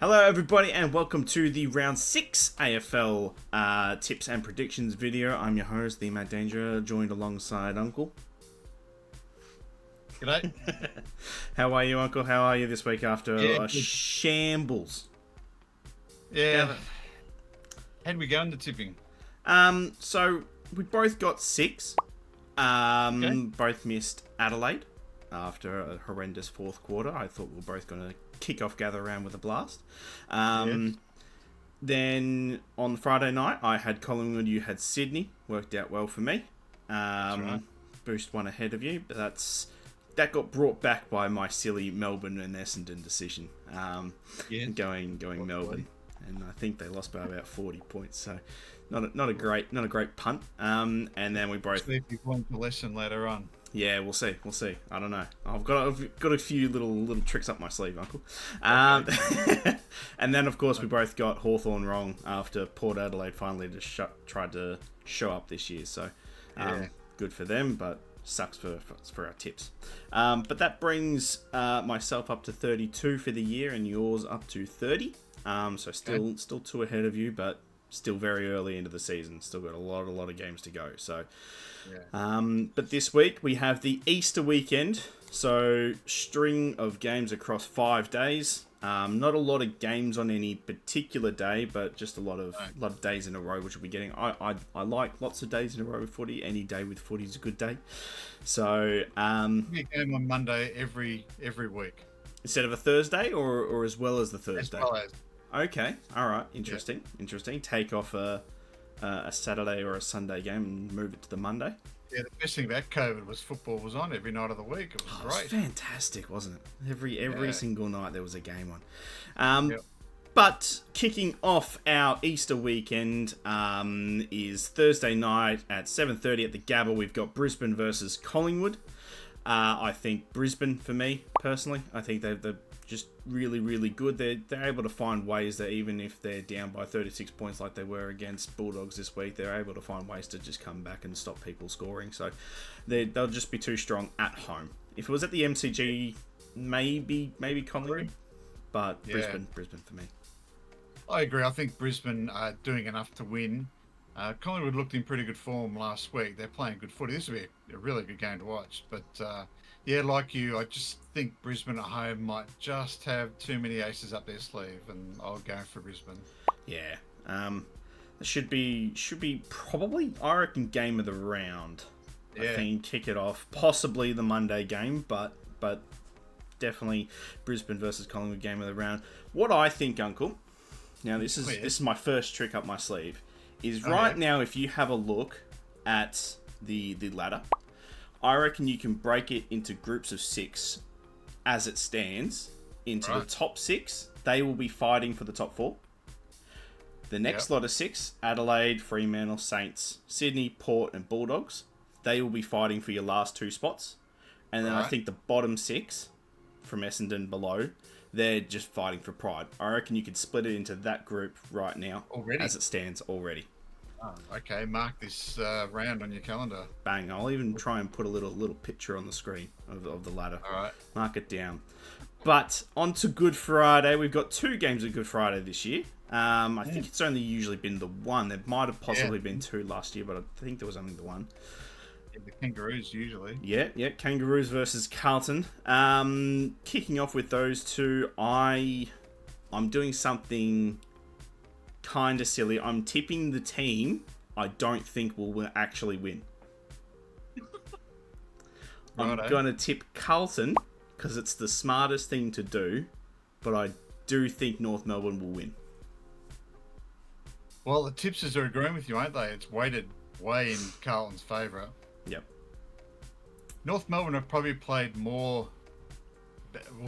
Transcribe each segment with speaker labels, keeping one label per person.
Speaker 1: Hello everybody and welcome to the round 6 AFL tips and predictions video. I'm your host, the Matt Danger, joined alongside Uncle.
Speaker 2: G'day.
Speaker 1: How are you, Uncle? How are you this week after a
Speaker 2: Good.
Speaker 1: shambles?
Speaker 2: Yeah. How'd we go in the tipping?
Speaker 1: So we both got 6.
Speaker 2: Okay.
Speaker 1: Both missed Adelaide after a horrendous fourth quarter. I thought we were both going to kick off Gather Round with a blast.
Speaker 2: Yes.
Speaker 1: Then on Friday night, I had Collingwood, you had Sydney. Worked out well for me.
Speaker 2: Right.
Speaker 1: Boost one ahead of you, but that got brought back by my silly Melbourne and Essendon decision.
Speaker 2: Yes.
Speaker 1: Going Melbourne, and I think they lost by about 40 points. So not a great punt. And then we both.
Speaker 2: See if you've learned the lesson later on.
Speaker 1: Yeah, we'll see. I don't know. I've got a few little tricks up my sleeve, Uncle.
Speaker 2: Okay.
Speaker 1: And then, of course, we both got Hawthorn wrong after Port Adelaide finally tried to show up this year. So, good for them, but sucks for our tips. But that brings myself up to 32 for the year, and yours up to 30. So still 2 ahead of you, but still very early into the season. Still got a lot of games to go. So. But this week we have the Easter weekend, so string of games across 5 days. Not a lot of games on any particular day, but just a lot of days in a row, which we'll be getting. I like lots of days in a row with footy. Any day with footy is a good day. So
Speaker 2: Be a game on Monday every week.
Speaker 1: instead of a Thursday, or as well as the Thursday.
Speaker 2: As well as.
Speaker 1: Okay, all right, interesting. Take off a Saturday or a Sunday game and move it to the Monday.
Speaker 2: Yeah, the best thing about COVID was football was on every night of the week. It was
Speaker 1: It
Speaker 2: great.
Speaker 1: was fantastic, wasn't it? Every single night there was a game on.
Speaker 2: Yep.
Speaker 1: But kicking off our Easter weekend is Thursday night at 7:30 at the Gabba. We've got Brisbane versus Collingwood. I think Brisbane for me personally. I think they're just really good. They're able to find ways that even if they're down by 36 points like they were against Bulldogs this week, they're able to find ways to just come back and stop people scoring. So they'll just be too strong at home. If it was at the MCG, maybe Collingwood, but Brisbane for me.
Speaker 2: I agree. I think Brisbane are doing enough to win. Collingwood looked in pretty good form last week. They're playing good footy. This will be a really good game to watch. But like you, I just think Brisbane at home might just have too many aces up their sleeve, and I'll go for Brisbane.
Speaker 1: Yeah. It should be probably, I reckon, game of the round.
Speaker 2: Yeah.
Speaker 1: I think kick it off, possibly the Monday game, but definitely Brisbane versus Collingwood game of the round. What I think, Uncle, now this is my first trick up my sleeve, is now if you have a look at the ladder, I reckon you can break it into groups of 6 as it stands into the top 6. They will be fighting for the top 4. The next lot of 6, Adelaide, Fremantle, Saints, Sydney, Port and Bulldogs, they will be fighting for your last 2 spots. And then I think the bottom 6 from Essendon below, they're just fighting for pride. I reckon you could split it into that group right now as it stands already.
Speaker 2: Oh, okay, mark this round on your calendar.
Speaker 1: Bang! I'll even try and put a little picture on the screen of the ladder.
Speaker 2: All right.
Speaker 1: Mark it down. But on to Good Friday. We've got 2 games of Good Friday this year. I think it's only usually been the one. There might have possibly been 2 last year, but I think there was only the one.
Speaker 2: Yeah, the Kangaroos usually.
Speaker 1: Yeah. Kangaroos versus Carlton. Kicking off with those 2, I'm doing something kind of silly. I'm tipping the team I don't think will actually win. I'm going to tip Carlton because it's the smartest thing to do, but I do think North Melbourne will win.
Speaker 2: Well, the tipsters are agreeing with you, aren't they? It's weighted way in Carlton's favour.
Speaker 1: Yep.
Speaker 2: North Melbourne have probably played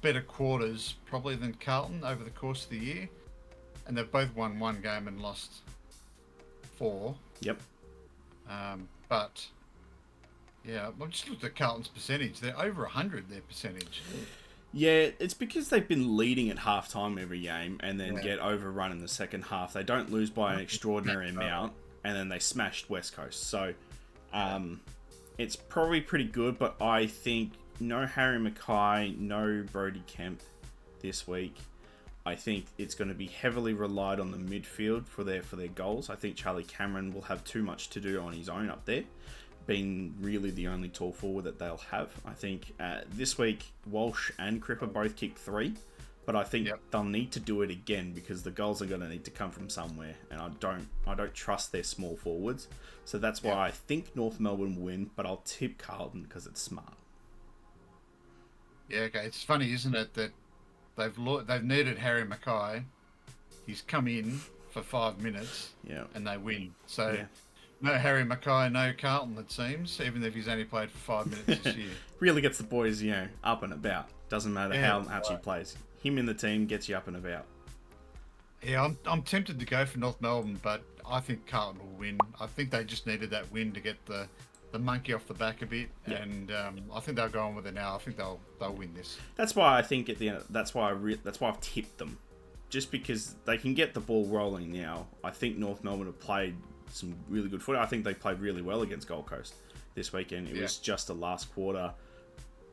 Speaker 2: better quarters probably than Carlton over the course of the year. And they've both won 1 game and lost 4.
Speaker 1: Yep.
Speaker 2: But, yeah, I've just looked at Carlton's percentage. They're over 100, their percentage.
Speaker 1: Yeah, it's because they've been leading at halftime every game and then get overrun in the second half. They don't lose by an extraordinary amount, and then they smashed West Coast. So, it's probably pretty good, but I think no Harry Mackay, no Brody Kemp this week. I think it's going to be heavily relied on the midfield for their goals. I think Charlie Cameron will have too much to do on his own up there, being really the only tall forward that they'll have. I think this week Walsh and Cripper both kicked 3, but I think they'll need to do it again because the goals are going to need to come from somewhere, and I don't trust their small forwards. So that's why I think North Melbourne will win, but I'll tip Carlton because it's smart.
Speaker 2: Yeah, okay. It's funny, isn't it, that they've needed Harry Mackay. He's come in for 5 minutes, and they win. So no Harry Mackay, no Carlton, it seems, even if he's only played for 5 minutes this year.
Speaker 1: Really gets the boys, up and about. Doesn't matter how much he plays. Him in the team gets you up and about.
Speaker 2: Yeah, I'm tempted to go for North Melbourne, but I think Carlton will win. I think they just needed that win to get the monkey off the back a bit, and I think they'll go on with it now. I think they'll win this.
Speaker 1: That's why I think at the end. That's why I've tipped them, just because they can get the ball rolling now. I think North Melbourne have played some really good footy. I think they played really well against Gold Coast this weekend. It was just a last quarter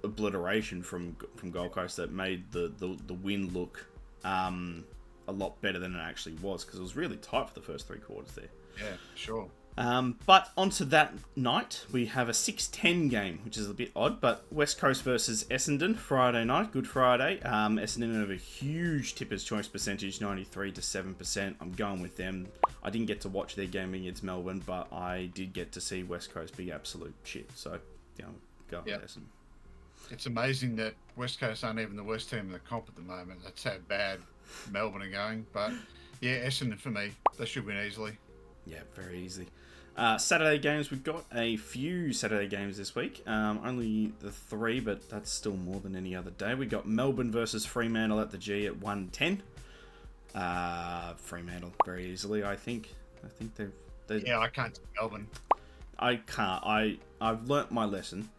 Speaker 1: obliteration from Gold Coast that made the win look a lot better than it actually was, because it was really tight for the first 3 quarters there.
Speaker 2: Yeah, sure.
Speaker 1: But onto that night, we have a 6:10 game, which is a bit odd, but West Coast versus Essendon, Friday night, Good Friday. Essendon have a huge tipper's choice percentage, 93 to 7%. I'm going with them. I didn't get to watch their game against Melbourne, but I did get to see West Coast be absolute shit. So, go with Essendon.
Speaker 2: It's amazing that West Coast aren't even the worst team in the comp at the moment. That's how bad Melbourne are going. But, Essendon for me. They should win easily.
Speaker 1: Yeah, very easily. Saturday games, we've got a few Saturday games this week. Only the 3, but that's still more than any other day. We got Melbourne versus Fremantle at the G at 1:10. Fremantle very easily, I think. I think they've...
Speaker 2: Yeah, I can't take Melbourne.
Speaker 1: I can't. I've learnt my lesson,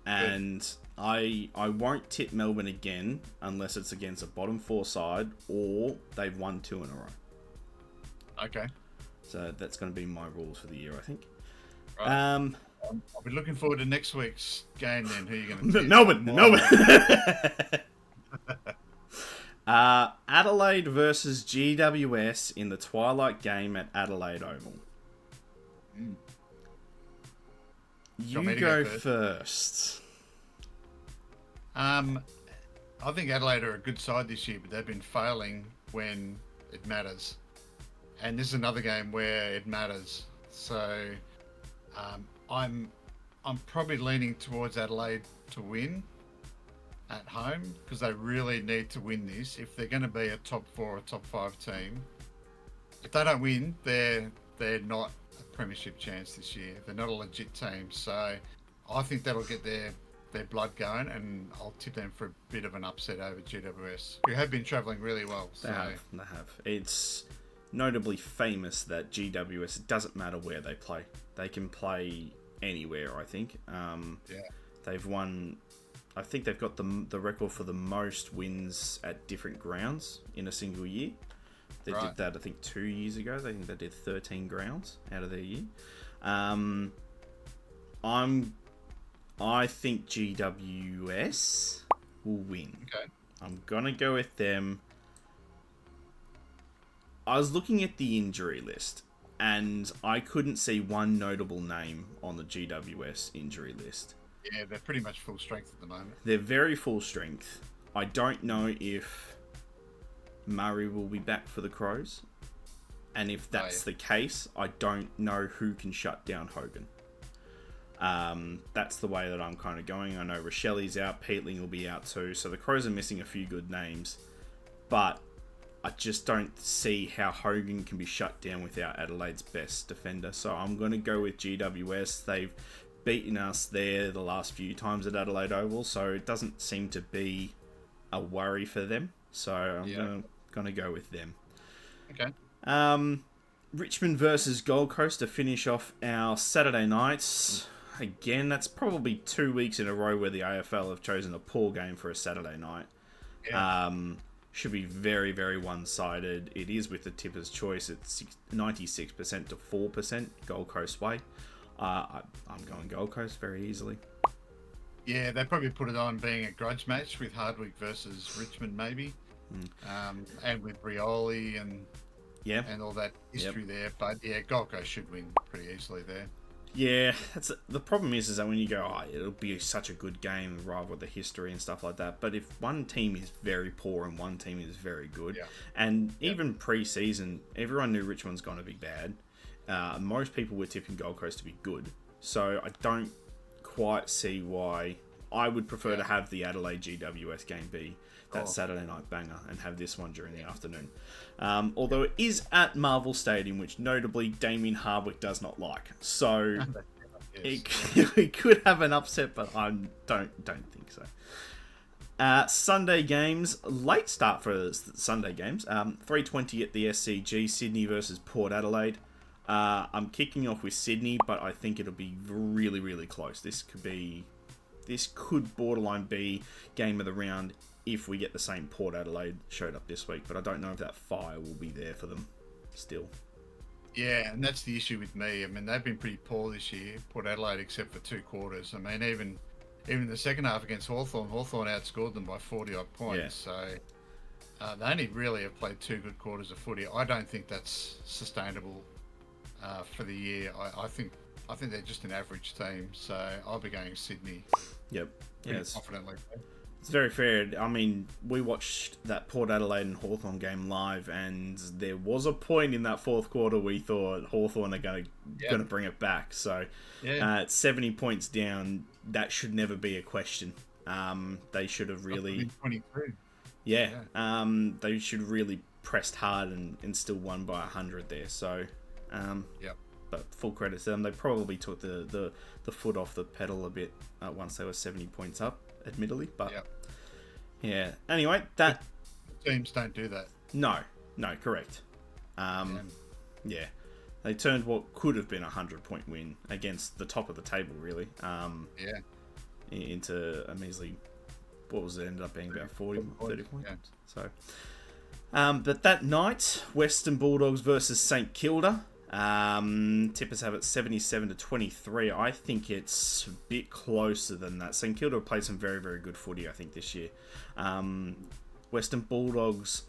Speaker 1: and I won't tip Melbourne again unless it's against a bottom 4 side or they've won 2 in a row.
Speaker 2: Okay.
Speaker 1: So that's going to be my rules for the year, I think.
Speaker 2: Right. I'll be looking forward to next week's game then. Who are you going to tip?
Speaker 1: Melbourne. Adelaide versus GWS in the twilight game at Adelaide Oval. You go first.
Speaker 2: I think Adelaide are a good side this year, but they've been failing when it matters. And this is another game where it matters. So I'm probably leaning towards Adelaide to win at home, because they really need to win this if they're going to be a top 4 or top 5 team. If they don't win, they're not a premiership chance this year. They're not a legit team. So I think that'll get their blood going, and I'll tip them for a bit of an upset over GWS, who have been travelling really well.
Speaker 1: They have. It's notably famous that GWS, it doesn't matter where they play. They can play anywhere, I think. They've won... I think they've got the record for the most wins at different grounds in a single year. They did that, I think, 2 years ago. I think they did 13 grounds out of their year. I think GWS will win.
Speaker 2: Okay.
Speaker 1: I'm going to go with them. I was looking at the injury list, and I couldn't see one notable name on the GWS injury list.
Speaker 2: Yeah, they're pretty much full strength at the moment.
Speaker 1: They're very full strength. I don't know if Murray will be back for the Crows. And if that's the case, I don't know who can shut down Hogan. That's the way that I'm kind of going. I know Rochelle's out, Peatling will be out too. So the Crows are missing a few good names. But I just don't see how Hogan can be shut down without Adelaide's best defender. So I'm going to go with GWS. They've beaten us there the last few times at Adelaide Oval, so it doesn't seem to be a worry for them. So I'm going to go with them.
Speaker 2: Okay.
Speaker 1: Richmond versus Gold Coast to finish off our Saturday nights. Again, that's probably 2 weeks in a row where the AFL have chosen a poor game for a Saturday night. Yeah. Should be very, very one-sided. It is with the tipper's choice at 96% to 4% Gold Coast way. I'm going Gold Coast very easily.
Speaker 2: Yeah, they probably put it on being a grudge match with Hardwick versus Richmond, maybe. and with Rioli and
Speaker 1: Yeah.
Speaker 2: all that history there. But yeah, Gold Coast should win pretty easily there.
Speaker 1: Yeah, the problem is that when you go, oh, it'll be such a good game, rather with the history and stuff like that. But if one team is very poor and one team is very good, and even pre-season, everyone knew Richmond's going to be bad. Most people were tipping Gold Coast to be good, so I don't quite see why. I would prefer to have the Adelaide GWS game be that Saturday night banger and have this one during the afternoon. Although it is at Marvel Stadium, which notably Damien Hardwick does not like. So it could have an upset, but I don't think so. Sunday games, late start for Sunday games. 3:20 at the SCG, Sydney versus Port Adelaide. I'm kicking off with Sydney, but I think it'll be really, really close. This could borderline be game of the round if we get the same Port Adelaide showed up this week, but I don't know if that fire will be there for them still.
Speaker 2: Yeah, and that's the issue with me. I mean, they've been pretty poor this year, Port Adelaide, except for 2 quarters. I mean, even the second half against Hawthorn outscored them by 40-odd points. Yeah. So they only really have played 2 good quarters of footy. I don't think that's sustainable for the year. I think they're just an average team, so I'll be going Sydney.
Speaker 1: Yep.
Speaker 2: Yes. Confidently.
Speaker 1: It's very fair. I mean, we watched that Port Adelaide and Hawthorn game live, and there was a point in that fourth quarter we thought Hawthorn are going to bring it back. So, at 70 points down, that should never be a question. They should have really...
Speaker 2: 22.
Speaker 1: Yeah. They should really pressed hard and still won by 100 there. So, but full credit to them. They probably took the foot off the pedal a bit once they were 70 points up, admittedly. But yeah. Anyway, that
Speaker 2: teams don't do that.
Speaker 1: No, correct. Yeah, they turned what could have been a 100-point win against the top of the table, really. Into a measly, what was it? Ended up being about 30 points. Yeah. So, but that night, Western Bulldogs versus St Kilda. Tippers have it 77-23. I think it's a bit closer than that. St Kilda have played some very, very good footy, I think, this year. Western Bulldogs,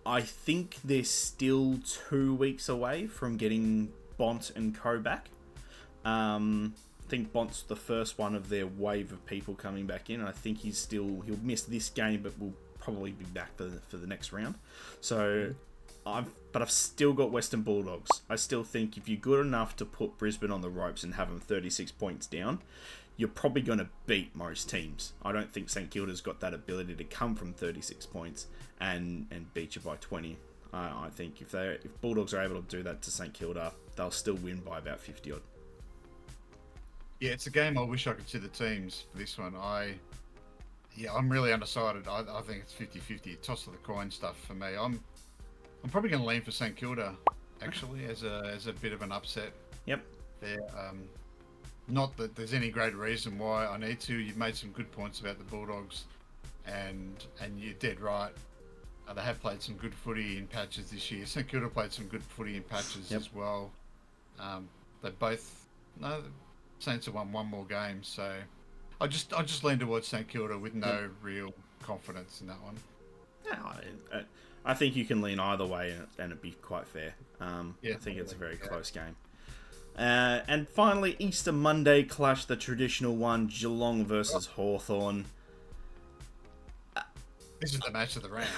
Speaker 1: I think they're still 2 weeks away from getting Bont and co back. I think Bont's the first one of their wave of people coming back in. I think he'll miss this game, but will probably be back for the next round. So... I've still got Western Bulldogs. I still think if you're good enough to put Brisbane on the ropes and have them 36 points down, you're probably going to beat most teams. I don't think St Kilda's got that ability to come from 36 points and beat you by 20. I think if Bulldogs are able to do that to St Kilda, they'll still win by about 50 odd.
Speaker 2: Yeah, it's a game I wish I could see the teams for this one. I'm really undecided. I think it's 50-50. Toss of the coin stuff for me. I'm probably going to lean for St Kilda, actually, as a bit of an upset.
Speaker 1: Yep.
Speaker 2: There, not that there's any great reason why I need to. You've made some good points about the Bulldogs, and you're dead right. They have played some good footy in patches this year. St Kilda played some good footy in patches as well. The Saints have won one more game, so I just lean towards St Kilda with no real confidence in that one.
Speaker 1: Yeah, I think you can lean either way and it'd be quite fair. I think it's a very close game. And finally, Easter Monday clash, the traditional one, Geelong versus Hawthorn.
Speaker 2: This is the match of the round.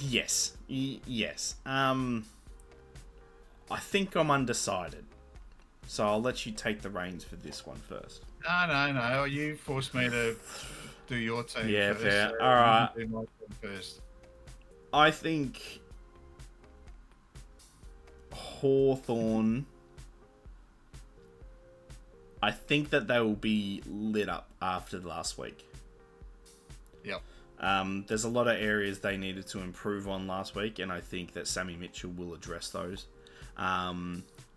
Speaker 1: Yes. I think I'm undecided. So I'll let you take the reins for this one first.
Speaker 2: No. You forced me to do your team first.
Speaker 1: Yeah, fair.
Speaker 2: So
Speaker 1: all right.
Speaker 2: do my team first.
Speaker 1: I think Hawthorn. I think that they will be lit up after last week.
Speaker 2: Yep.
Speaker 1: There's a lot of areas they needed to improve on last week, and I think that Sammy Mitchell will address those.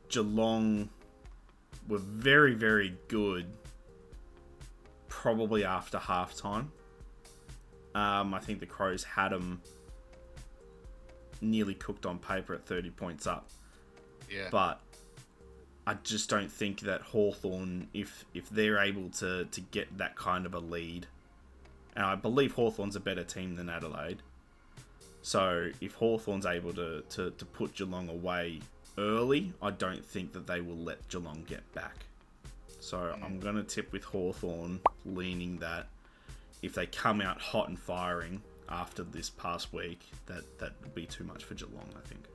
Speaker 1: Geelong were very, very good probably after halftime. I think the Crows had them nearly cooked on paper at 30 points up.
Speaker 2: Yeah.
Speaker 1: But I just don't think that Hawthorn, if they're able to get that kind of a lead, and I believe Hawthorn's a better team than Adelaide, So if Hawthorn's able to put Geelong away early, I don't think that they will let Geelong get back. So I'm going to tip with Hawthorn, leaning that if they come out hot and firing after this past week, that would be too much for Geelong, I think.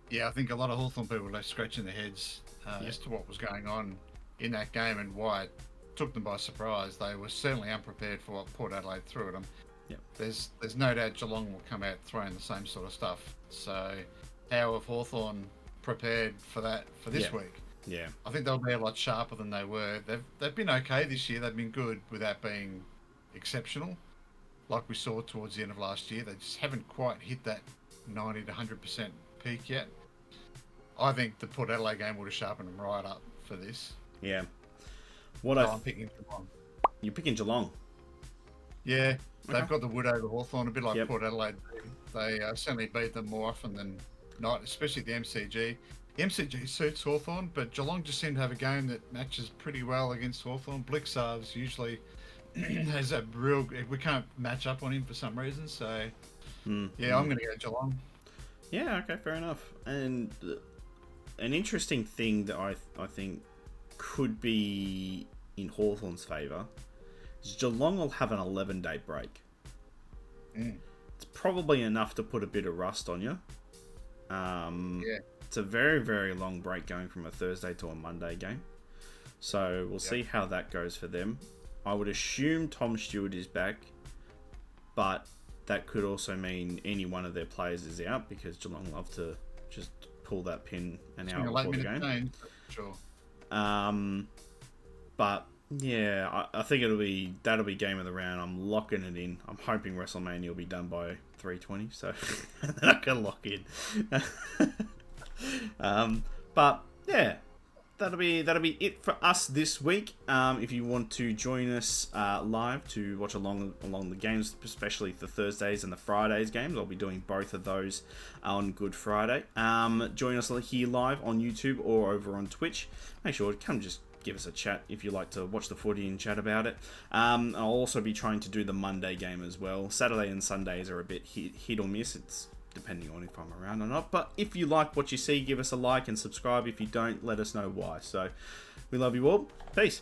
Speaker 2: Yeah, I think a lot of Hawthorn people were scratching their heads as to what was going on in that game and why it took them by surprise. They were certainly unprepared for what Port Adelaide threw at them.
Speaker 1: Yep.
Speaker 2: There's no doubt Geelong will come out throwing the same sort of stuff. So how have Hawthorn prepared for that for this week?
Speaker 1: Yeah.
Speaker 2: I think they'll be a lot sharper than they were. They've been okay this year. They've been good without being exceptional, like we saw towards the end of last year. They just haven't quite hit that 90 to 100% peak yet. I think the Port Adelaide game would have sharpened them right up for this.
Speaker 1: Yeah.
Speaker 2: I'm picking Geelong.
Speaker 1: You're picking Geelong?
Speaker 2: Yeah, they've
Speaker 1: Okay.
Speaker 2: got the wood over Hawthorn, a bit like
Speaker 1: Yep.
Speaker 2: Port Adelaide. They certainly beat them more often than not, especially the MCG. The MCG suits Hawthorn, but Geelong just seem to have a game that matches pretty well against Hawthorn. Blixarves usually has a real... We can't match up on him for some reason, so... Yeah, I'm going to go Geelong.
Speaker 1: Yeah, okay, fair enough. And an interesting thing that I think could be in Hawthorn's favour is Geelong will have an 11-day break. It's probably enough to put a bit of rust on you.
Speaker 2: Yeah.
Speaker 1: It's a very, very long break going from a Thursday to a Monday game. So we'll see how that goes for them. I would assume Tom Stewart is back, but that could also mean any one of their players is out because Geelong love to just pull that pin an hour before the game.
Speaker 2: Change, sure.
Speaker 1: But yeah, I think that'll be game of the round. I'm locking it in. I'm hoping WrestleMania will be done by 3:20, so then I can lock in. But yeah, that'll be it for us this week. If you want to join us live to watch along the games, especially the Thursdays and the Fridays games, I'll be doing both of those on Good Friday. Join us here live on YouTube or over on Twitch. Make sure to come just give us a chat if you like to watch the footy and chat about it. I'll also be trying to do the Monday game as well. Saturday and Sundays are a bit hit or miss. It's depending on if I'm around or not. But if you like what you see, give us a like and subscribe. If you don't, let us know why. So we love you all. Peace.